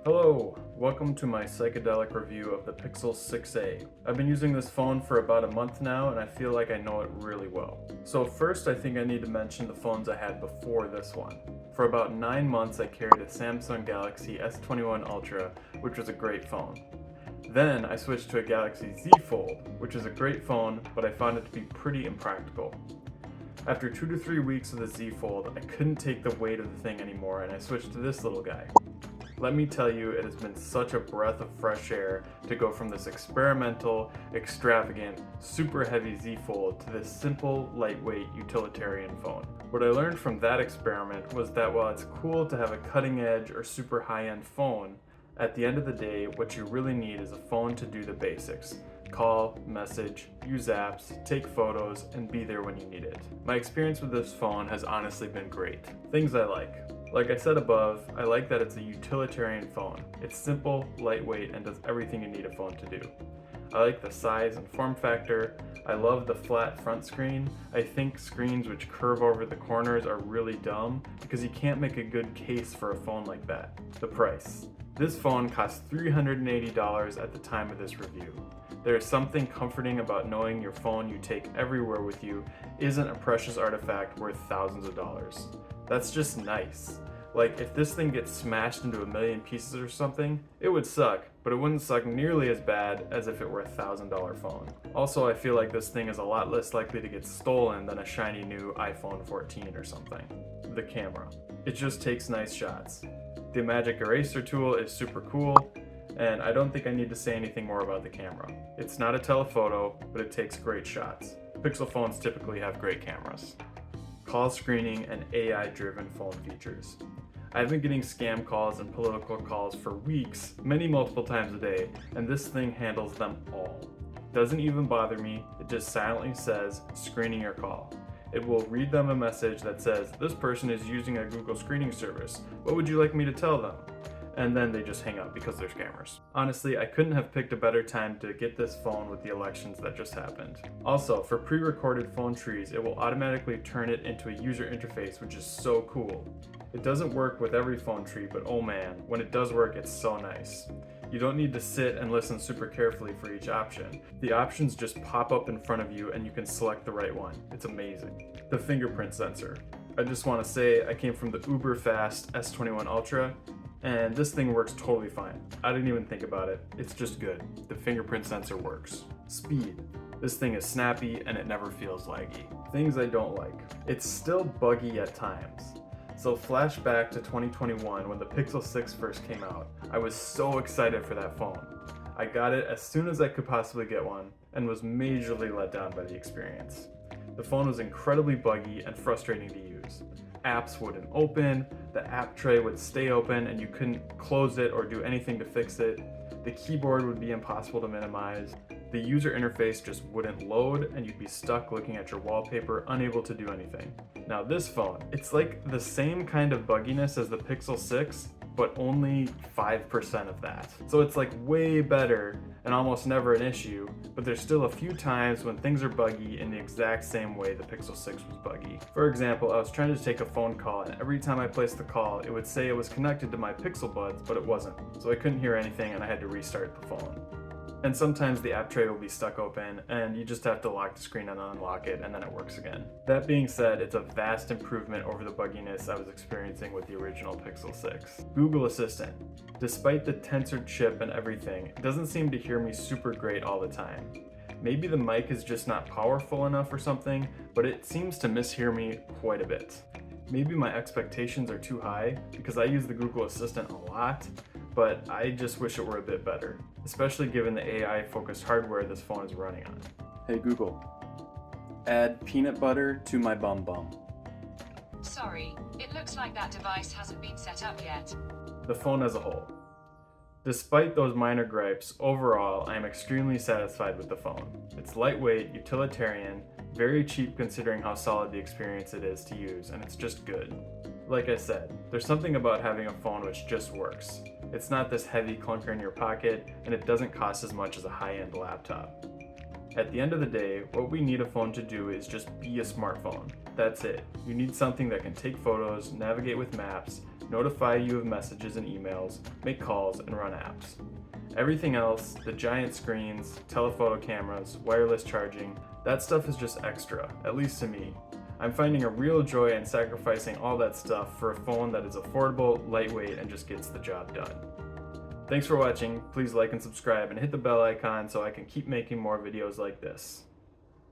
Hello, welcome to my psychedelic review of the Pixel 6a. I've been using this phone for about a month now and I feel like I know it really well. So first I think I need to mention the phones I had before this one. For about 9 months I carried a Samsung Galaxy S21 Ultra, which was a great phone. Then I switched to a Galaxy Z Fold, which is a great phone, but I found it to be pretty impractical. After 2 to 3 weeks of the Z Fold, I couldn't take the weight of the thing anymore and I switched to this little guy. Let me tell you, it has been such a breath of fresh air to go from this experimental, extravagant, super heavy Z Fold to this simple, lightweight, utilitarian phone. What I learned from that experiment was that while it's cool to have a cutting edge or super high-end phone, at the end of the day, what you really need is a phone to do the basics. Call, message, use apps, take photos, and be there when you need it. My experience with this phone has honestly been great. Things I like. Like I said above, I like that it's a utilitarian phone. It's simple, lightweight, and does everything you need a phone to do. I like the size and form factor. I love the flat front screen. I think screens which curve over the corners are really dumb because you can't make a good case for a phone like that. The price. This phone costs $380 at the time of this review. There is something comforting about knowing your phone you take everywhere with you isn't a precious artifact worth thousands of dollars. That's just nice. Like, if this thing gets smashed into a million pieces or something, it would suck, but it wouldn't suck nearly as bad as if it were a $1,000 phone. Also, I feel like this thing is a lot less likely to get stolen than a shiny new iPhone 14 or something. The camera. It just takes nice shots. The magic eraser tool is super cool, and I don't think I need to say anything more about the camera. It's not a telephoto, but it takes great shots. Pixel phones typically have great cameras. Call screening and AI-driven phone features. I've been getting scam calls and political calls for weeks, multiple times a day, and this thing handles them all. Doesn't even bother me, it just silently says, screening your call. It will read them a message that says, this person is using a Google screening service. What would you like me to tell them? And then they just hang up because they're scammers. Honestly, I couldn't have picked a better time to get this phone with the elections that just happened. Also, for pre-recorded phone trees, it will automatically turn it into a user interface, which is so cool. It doesn't work with every phone tree, but oh man, when it does work, it's so nice. You don't need to sit and listen super carefully for each option. The options just pop up in front of you and you can select the right one. It's amazing. The fingerprint sensor. I just want to say I came from the uber fast S21 Ultra, and this thing works totally fine. I didn't even think about it. It's just good. The fingerprint sensor works. Speed. This thing is snappy and it never feels laggy. Things I don't like. It's still buggy at times. So flashback to 2021 when the Pixel 6 first came out. I was so excited for that phone. I got it as soon as I could possibly get one and was majorly let down by the experience. The phone was incredibly buggy and frustrating to use. Apps wouldn't open, the app tray would stay open and you couldn't close it or do anything to fix it. The keyboard would be impossible to minimize. The user interface just wouldn't load and you'd be stuck looking at your wallpaper, unable to do anything. Now this phone, it's like the same kind of bugginess as the Pixel 6, but only 5% of that. So it's like way better and almost never an issue, but there's still a few times when things are buggy in the exact same way the Pixel 6 was buggy. For example, I was trying to take a phone call and every time I placed the call, it would say it was connected to my Pixel Buds, but it wasn't. So I couldn't hear anything and I had to restart the phone. And sometimes the app tray will be stuck open and you just have to lock the screen and unlock it and then it works again. That being said, it's a vast improvement over the bugginess I was experiencing with the original Pixel 6. Google Assistant. Despite the Tensor chip and everything, it doesn't seem to hear me super great all the time. Maybe the mic is just not powerful enough or something, but it seems to mishear me quite a bit. Maybe my expectations are too high because I use the Google Assistant a lot, but I just wish it were a bit better, especially given the AI-focused hardware this phone is running on. Hey Google, add peanut butter to my bum bum. Sorry, it looks like that device hasn't been set up yet. The phone as a whole. Despite those minor gripes, overall I am extremely satisfied with the phone. It's lightweight, utilitarian, very cheap considering how solid the experience it is to use, and it's just good. Like I said, there's something about having a phone which just works. It's not this heavy clunker in your pocket, and it doesn't cost as much as a high-end laptop. At the end of the day, what we need a phone to do is just be a smartphone. That's it. You need something that can take photos, navigate with maps, notify you of messages and emails, make calls, and run apps. Everything else, the giant screens, telephoto cameras, wireless charging, that stuff is just extra, at least to me. I'm finding a real joy in sacrificing all that stuff for a phone that is affordable, lightweight, and just gets the job done. Thanks for watching. Please like and subscribe and hit the bell icon so I can keep making more videos like this.